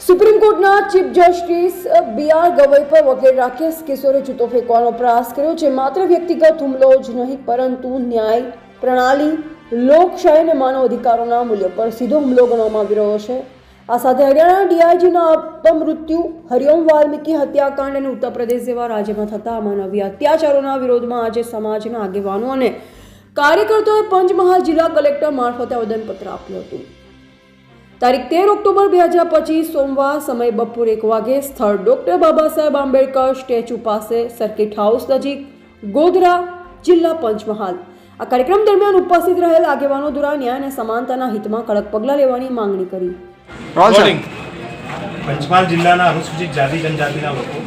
Supreme કોર્ટના chief justice BR Gavai પર વકીલ રાકેશ કિશોરે જૂતો ફેંકવાનો પ્રયાસ કર્યો છે। માત્ર વ્યક્તિગત હુમલો જ નહીં પરંતુ ન્યાય પ્રણાલી, લોકશાહી અને માનવ અધિકારોના મૂલ્ય પર સીધો હુમલો ગણવામાં આવી રહ્યો છે। આ સાથે હરિયાણા DIGના અપમૃત્યુ, હરિઓમ વાલ્મીકી હત્યાકાંડ અને ઉત્તર પ્રદેશ જેવા રાજ્યમાં થતા માનવીય અત્યાચારોના વિરોધમાં આજે સમાજના આગેવાનો અને કાર્યકર્તાઓએ પંચમહાલ જિલ્લા કલેક્ટર મારફતે આવેદનપત્ર આપ્યું હતું। તારીખ 13 ઓક્ટોબર 2025 સોમવાર સમય બપોર 1 વાગે સ્થળ ડોક્ટર બાબા સાહેબ આંબેડકર સ્ટેચ્યુ પાસે સર્કિટ હાઉસ નજીક ગોધરા જિલ્લા પંચમહાલ। આ કાર્યક્રમ દરમિયાન ઉપસ્થિત રહેલ આગેવાનો દ્વારા ન્યાય અને સમાનતાના હિતમાં કડક પગલાં લેવાની માંગણી કરી। પંચમહાલ જિલ્લાના અનુસૂચિત જાતિ જનજાતિના લોકો,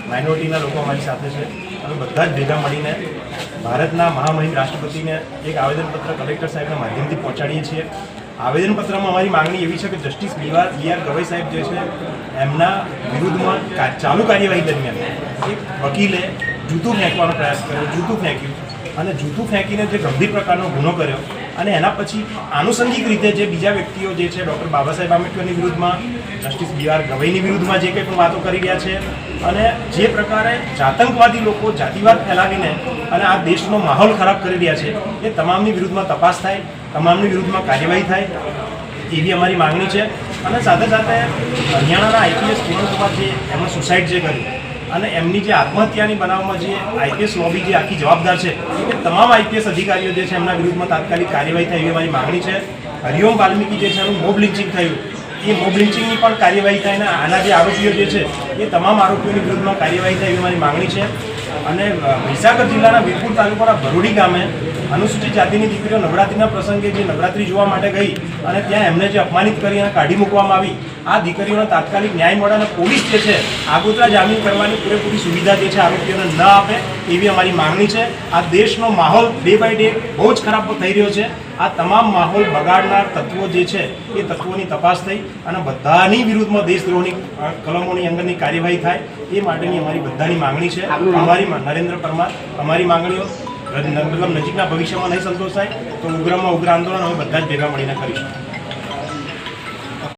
માઇનોરિટીના લોકો અમારી સાથે છે। અમે બધા જ ભેગા મળીને ભારતના મહામહિમ રાષ્ટ્રપતિને એક આવેદનપત્ર કલેક્ટર સાહેબના માધ્યમથી પહોંચાડીએ છીએ। આવેદનપત્રમાં અમારી માંગણી એવી છે કે જસ્ટિસ BR ગવઈ સાહેબ જે છે એમના વિરુદ્ધમાં ચાલુ કાર્યવાહી દરમિયાન એક વકીલે જૂતું ફેંકવાનો પ્રયાસ કર્યો, જૂતું ફેંક્યું અને જૂતું ફેંકીને જે ગંભીર પ્રકારનો ગુનો કર્યો અને એના પછી આનુષંગિક રીતે જે બીજા વ્યક્તિઓ જે છે ડૉક્ટર બાબા સાહેબ આંબેડકરની વિરુદ્ધમાં, જસ્ટિસ BR ગવઈની વિરુદ્ધમાં જે કંઈ પણ વાતો કરી રહ્યા છે અને જે પ્રકારે જાતંકવાદી લોકો જાતિવાદ ફેલાવીને અને આ દેશનો માહોલ ખરાબ કરી રહ્યા છે એ તમામની વિરુદ્ધમાં તપાસ થાય, તમામની વિરુદ્ધમાં કાર્યવાહી થાય એવી અમારી માંગણી છે। અને સાથે સાથે હરિયાણાના IPS કિરણ કુમાર જે એમણે સુસાઇડ જે કર્યું અને એમની જે આત્મહત્યાની બનાવમાં જે IPS લોબી જે આખી જવાબદાર છે એ તમામ IPS અધિકારીઓ જે છે એમના વિરુદ્ધમાં તાત્કાલિક કાર્યવાહી થાય એવી અમારી માંગણી છે। હરિઓમ વાલ્મીકી જે છે એનું મોબ લિન્ચિંગ થયું એ મોબ લિન્ચિંગની પણ કાર્યવાહી થાય અને આના જે આરોપીઓ જે છે એ તમામ આરોપીઓની વિરુદ્ધમાં કાર્યવાહી થાય એવી અમારી માંગણી છે। અને મહીસાગર જિલ્લાના વીરપુર તાલુકાના ભરોડી ગામે અનુસૂચિત જાતિની દીકરીઓ નવરાત્રિના પ્રસંગે જે નવરાત્રિ જોવા માટે ગઈ અને ત્યાં એમને જે અપમાનિત કરી અને કાઢી મૂકવામાં આવી, આ દીકરીઓને તાત્કાલિક ન્યાય મળે અને પોલીસ જે છે આગોતરા જામીન કરવાની પૂરેપૂરી સુવિધા જે છે આરોપીઓને ન આપે એવી અમારી માંગણી છે। આ દેશનો માહોલ ડે બાય ડે બહુ જ ખરાબ થઈ રહ્યો છે। આ તમામ માહોલ બગાડનાર તત્વો જે છે એ તત્વોની તપાસ થઈ અને બધાની વિરુદ્ધમાં દેશદ્રોહની કલમોની અંગરની કાર્યવાહી થાય એ માટેની અમારી બધાની માંગણી છે। અમારી નરેન્દ્ર પરમાર અમારી માંગણીઓ મતલબ નજીકના ભવિષ્યમાં નહીં સંતોષાય તો ઉગ્રમાં ઉગ્ર આંદોલન અમે બધા જ ભેગા મળીને કરીશું।